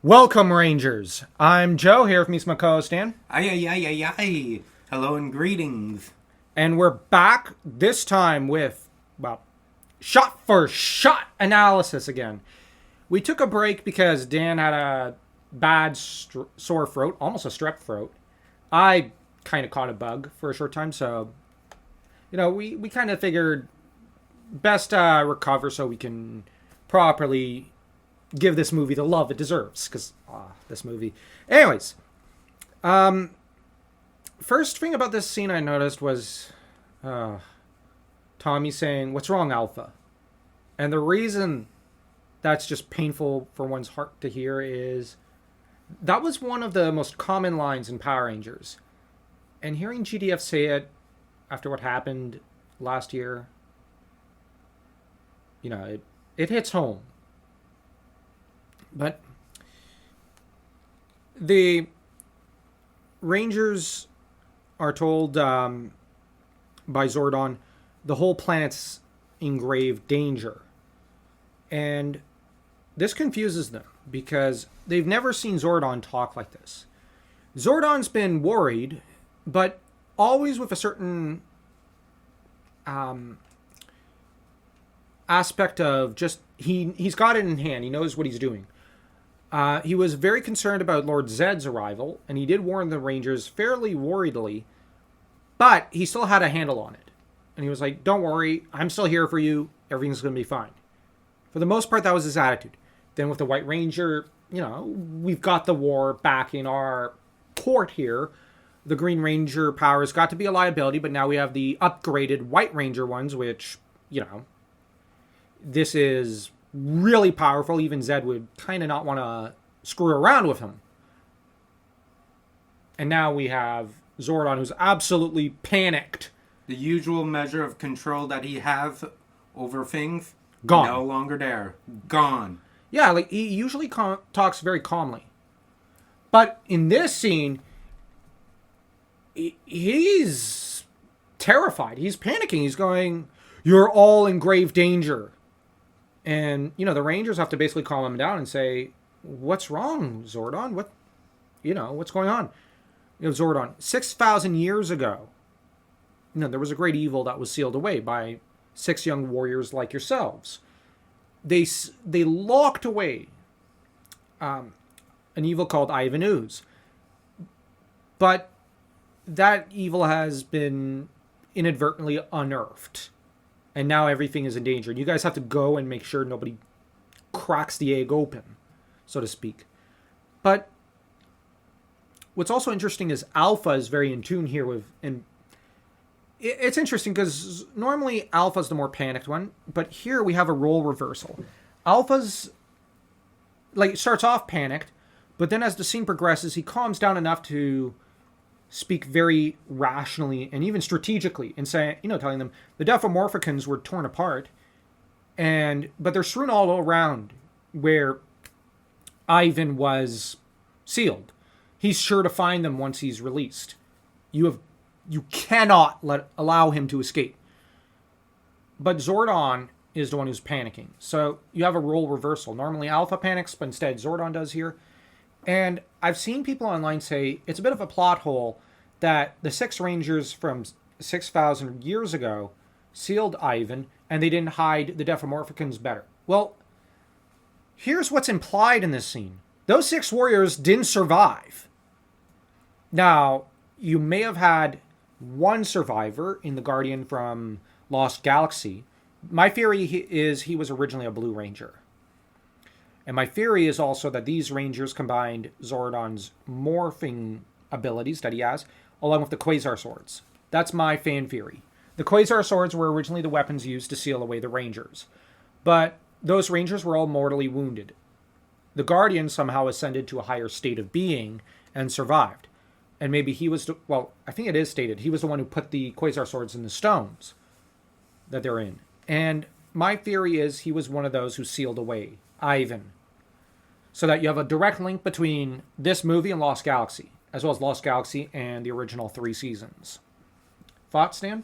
Welcome, Rangers. I'm Joe here with me, my co-host Dan, Ay, ay, ay, ay, ay. Hello and greetings. and we're back this time with, well, shot for shot analysis again. We took a break because Dan had a bad sore throat, almost a strep throat. I kind of caught a bug for a short time, so we kind of figured best recover so we can properly give this movie the love it deserves. Because this movie, anyways. First thing about this scene I noticed was Tommy saying, "What's wrong, Alpha?" And the reason that's just painful for one's heart to hear is that was one of the most common lines in Power Rangers. And hearing GDF say it after what happened last year, it hits home. But the Rangers are told by Zordon the whole planet's in grave danger. And this confuses them because they've never seen Zordon talk like this. Zordon's been worried, but always with a certain aspect of just he's got it in hand. He knows what he's doing. He was very concerned about Lord Zedd's arrival, and he did warn the Rangers fairly worriedly, but he still had a handle on it. And he was like, "Don't worry, I'm still here for you. Everything's going to be fine." For the most part, that was his attitude. Then with the White Ranger, we've got the war back in our court here. The Green Ranger powers got to be a liability, but now we have the upgraded White Ranger ones, which, this is really powerful. Even Zedd would kind of not want to screw around with him. And now we have Zordon, who's absolutely panicked. The usual measure of control that he have over things, Gone. no longer there. Gone. Yeah, like he usually talks very calmly. But in this scene, he's terrified. He's panicking. He's going, "You're all in grave danger." And, the Rangers have to basically calm him down and say, "What's wrong, Zordon? What's going on?" Zordon, 6,000 years ago, there was a great evil that was sealed away by 6 young warriors like yourselves. They locked away an evil called Ooze. But that evil has been inadvertently unearthed. And now everything is in danger. You guys have to go and make sure nobody cracks the egg open, so to speak. But what's also interesting is Alpha is very in tune here with... And it's interesting because normally Alpha's the more panicked one. But here we have a role reversal. Alpha's... starts off panicked. But then as the scene progresses, he calms down enough to speak very rationally and even strategically and say, telling them the Dephomorphicans were torn apart, but they're strewn all around where Ivan was sealed. He's sure to find them once he's released. You cannot allow him to escape. But Zordon is the one who's panicking. So you have a role reversal. Normally Alpha panics, but instead Zordon does here. And I've seen people online say it's a bit of a plot hole that the 6 Rangers from 6,000 years ago sealed Ivan and they didn't hide the Dephomorphicans better. Well, here's what's implied in this scene. Those 6 warriors didn't survive. Now, you may have had one survivor in the Guardian from Lost Galaxy. My theory is he was originally a Blue Ranger. And my theory is also that these Rangers combined Zordon's morphing abilities that he has, along with the Quasar Swords. That's my fan theory. The Quasar Swords were originally the weapons used to seal away the Rangers. But those Rangers were all mortally wounded. The Guardian somehow ascended to a higher state of being and survived. And maybe he was, I think it is stated, he was the one who put the Quasar Swords in the stones that they're in. And my theory is he was one of those who sealed away Ivan. So that you have a direct link between this movie and Lost Galaxy, as well as Lost Galaxy and the original 3 seasons. Thoughts, Dan?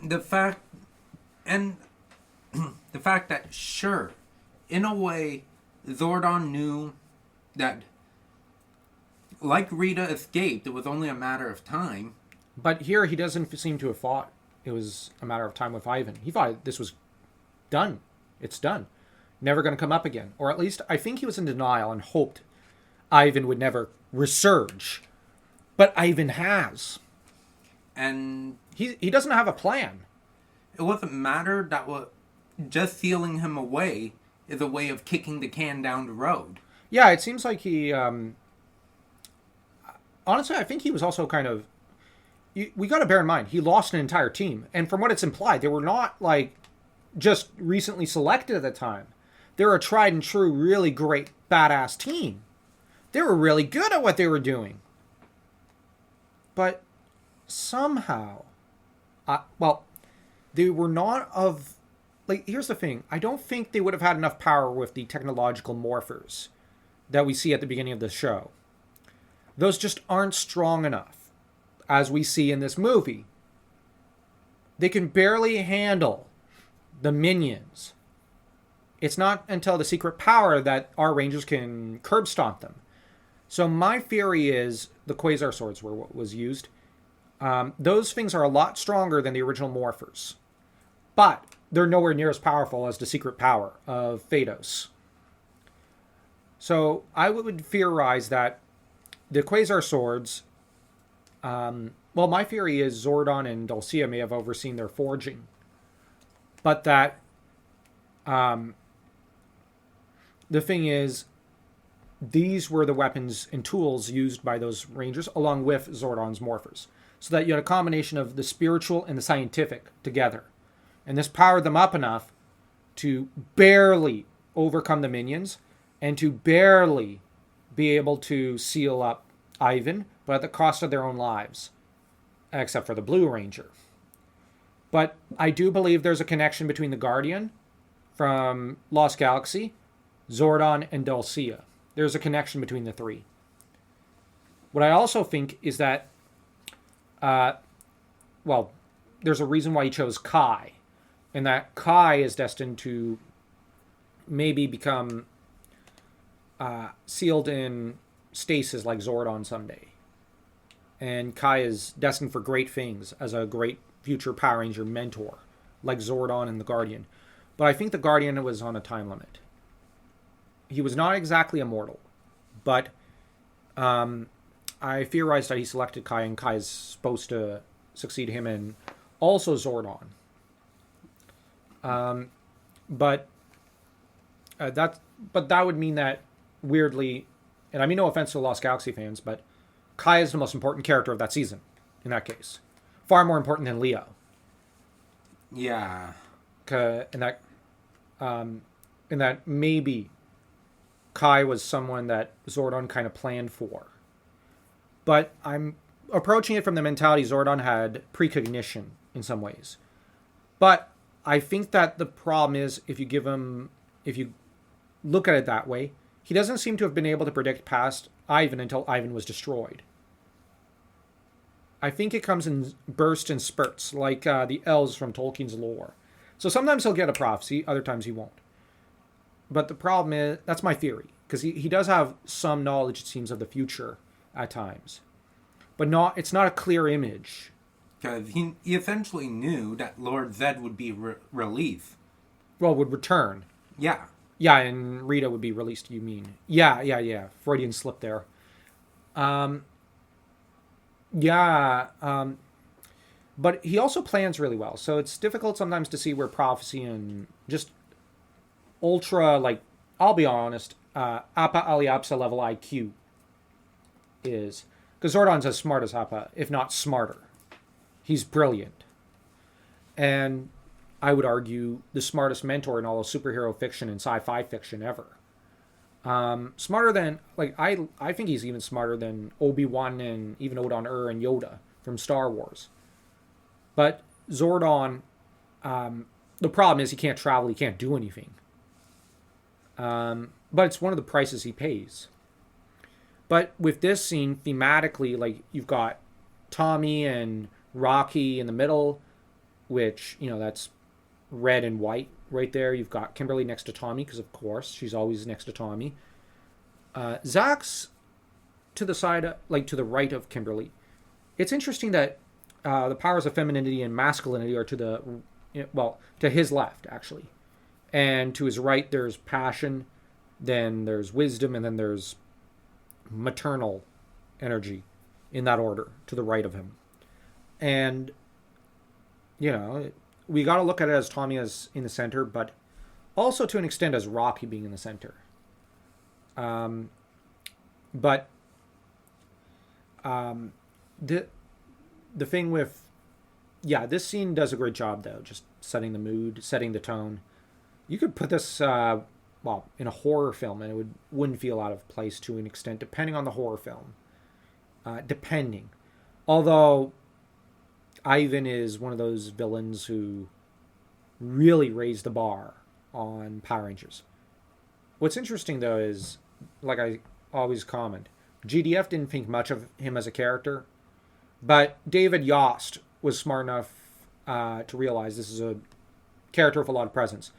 The fact that, sure, in a way, Zordon knew that, like Rita escaped, it was only a matter of time. But here he doesn't seem to have thought it was a matter of time with Ivan. He thought this was done. It's done. Never going to come up again. Or at least I think he was in denial and hoped Ivan would never resurge. But Ivan has. And He doesn't have a plan. it wasn't matter that was just sealing him away is a way of kicking the can down the road. Yeah, it seems like he... honestly, I think he was also kind of... We got to bear in mind, he lost an entire team. And from what it's implied, they were not, like, just recently selected at the time. They're a tried and true, really great, badass team. They were really good at what they were doing. But somehow... they were not of... Like, here's the thing. I don't think they would have had enough power with the technological morphers that we see at the beginning of the show. Those just aren't strong enough, as we see in this movie. They can barely handle the minions. It's not until the secret power that our rangers can curb stomp them. So my theory is the Quasar swords were what was used. Those things are a lot stronger than the original morphers. But they're nowhere near as powerful as the secret power of Phaedos. So I would theorize that the Quasar swords... my theory is Zordon and Dulcia may have overseen their forging. But that... the thing is, these were the weapons and tools used by those rangers, along with Zordon's morphers. So that you had a combination of the spiritual and the scientific together. And this powered them up enough to barely overcome the minions and to barely be able to seal up Ivan, but at the cost of their own lives. Except for the Blue Ranger. But I do believe there's a connection between the Guardian from Lost Galaxy, Zordon, and Dulcia. There's a connection between the three. What I also think is that, there's a reason why he chose Kai. And that Kai is destined to maybe become sealed in stasis like Zordon someday. And Kai is destined for great things as a great future Power Ranger mentor, like Zordon and the Guardian. But I think the Guardian was on a time limit. He was not exactly immortal, but I theorized that he selected Kai, and Kai is supposed to succeed him, and also Zordon. But that would mean that, weirdly, and I mean no offense to Lost Galaxy fans, but Kai is the most important character of that season, in that case. Far more important than Leo. Yeah. In that maybe Kai was someone that Zordon kind of planned for. But I'm approaching it from the mentality Zordon had precognition in some ways. But I think that the problem is if you look at it that way, he doesn't seem to have been able to predict past Ivan until Ivan was destroyed. I think it comes in bursts and spurts, like the elves from Tolkien's lore. So sometimes he'll get a prophecy, other times he won't. But the problem is, that's my theory, because he does have some knowledge, it seems, of the future at times. But it's not a clear image. Because he essentially knew that Lord Zed would be released. Well, would return. Yeah. Yeah, and Rita would be released, you mean. Yeah. Freudian slip there. But he also plans really well. So it's difficult sometimes to see where prophecy and just ultra, like, I'll be honest, Appa Aliapsa level IQ is. Because Zordon's as smart as Appa, if not smarter. He's brilliant. And I would argue the smartest mentor in all of superhero fiction and sci-fi fiction ever. Smarter than, like, I think he's even smarter than Obi-Wan and even Odan and Yoda from Star Wars. But Zordon, the problem is he can't travel, he can't do anything. But it's one of the prices he pays. But with this scene, thematically, like, you've got Tommy and Rocky in the middle, which, that's red and white right there. You've got Kimberly next to Tommy, because of course she's always next to Tommy. Zach's to the side, like to the right of Kimberly. It's interesting that the powers of femininity and masculinity are to his left, actually. And to his right, there's passion, then there's wisdom, and then there's maternal energy, in that order, to the right of him. And, we got to look at it as Tommy as in the center, but also to an extent as Rocky being in the center. But the thing with, this scene does a great job, though, just setting the mood, setting the tone. You could put this, in a horror film, and it wouldn't feel out of place to an extent, depending on the horror film. Depending. Although, Ivan is one of those villains who really raised the bar on Power Rangers. What's interesting, though, is, like I always comment, GDF didn't think much of him as a character, but David Yost was smart enough to realize this is a character with a lot of presence.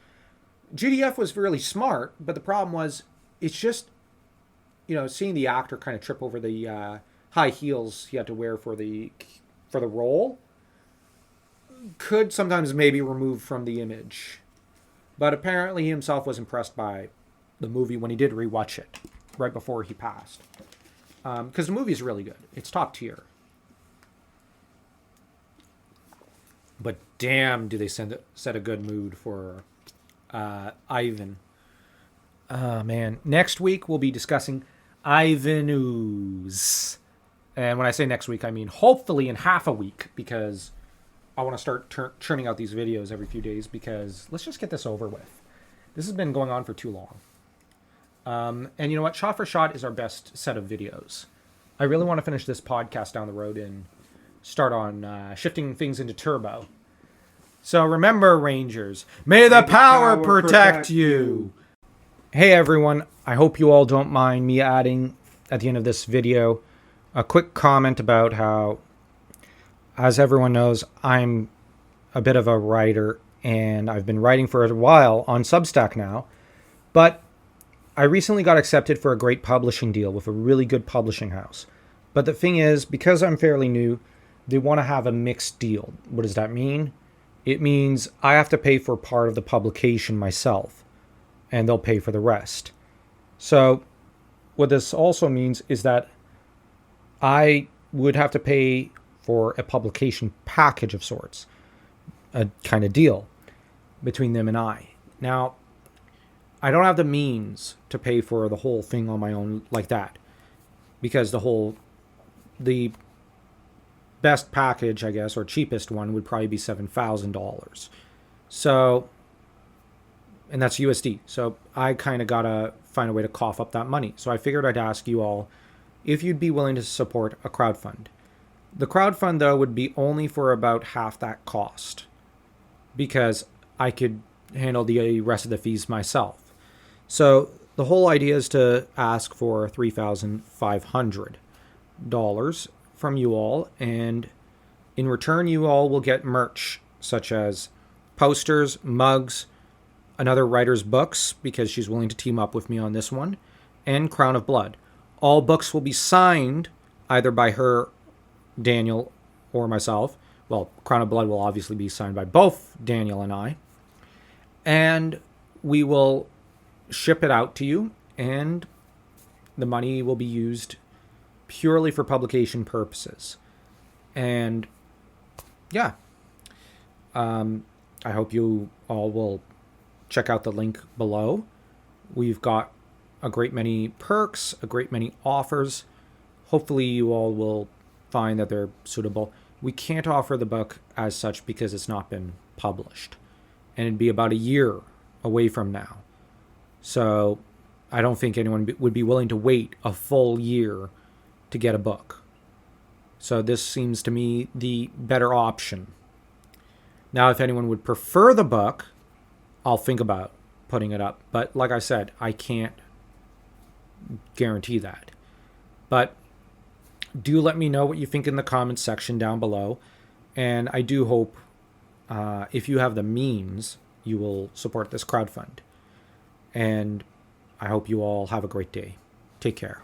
GDF was really smart, but the problem was, it's just, seeing the actor kind of trip over the high heels he had to wear for the role could sometimes maybe remove from the image. But apparently he himself was impressed by the movie when he did rewatch it right before he passed. Because the movie is really good. It's top tier. But damn, do they set a good mood for Ivan. Man. Next week, we'll be discussing Ivan Ooze. And when I say next week, I mean hopefully in half a week, because I want to start churning out these videos every few days, because let's just get this over with. This has been going on for too long. And you know what? Shot for Shot is our best set of videos. I really want to finish this podcast down the road and start on shifting things into turbo. So remember, Rangers, may the power protect you. Hey, everyone. I hope you all don't mind me adding, at the end of this video, a quick comment about how, as everyone knows, I'm a bit of a writer, and I've been writing for a while on Substack now. But I recently got accepted for a great publishing deal with a really good publishing house. But the thing is, because I'm fairly new, they want to have a mixed deal. What does that mean? It means I have to pay for part of the publication myself, and they'll pay for the rest. So what this also means is that I would have to pay for a publication package of sorts, a kind of deal between them and I. Now, I don't have the means to pay for the whole thing on my own like that, because the best package, I guess, or cheapest one would probably be $7,000. So, and that's USD. So I kind of got to find a way to cough up that money. So I figured I'd ask you all if you'd be willing to support a crowdfund. The crowdfund, though, would be only for about half that cost, because I could handle the rest of the fees myself. So the whole idea is to ask for $3,500 from you all, and in return you all will get merch such as posters, mugs, another writer's books, because she's willing to team up with me on this one, and Crown of Blood. All books will be signed either by her, Daniel, or myself. Well, Crown of Blood will obviously be signed by both Daniel and I. And we will ship it out to you, and the money will be used purely for publication purposes. And yeah, I hope you all will check out the link below. We've got a great many perks, a great many offers. Hopefully you all will find that they're suitable. We can't offer the book as such because it's not been published, and it'd be about a year away from now. So I don't think anyone would be willing to wait a full year to get a book. So this seems to me the better option. Now, if anyone would prefer the book, I'll think about putting it up. But like I said, I can't guarantee that. But do let me know what you think in the comments section down below. And I do hope, if you have the means, you will support this crowdfund. And I hope you all have a great day. Take care.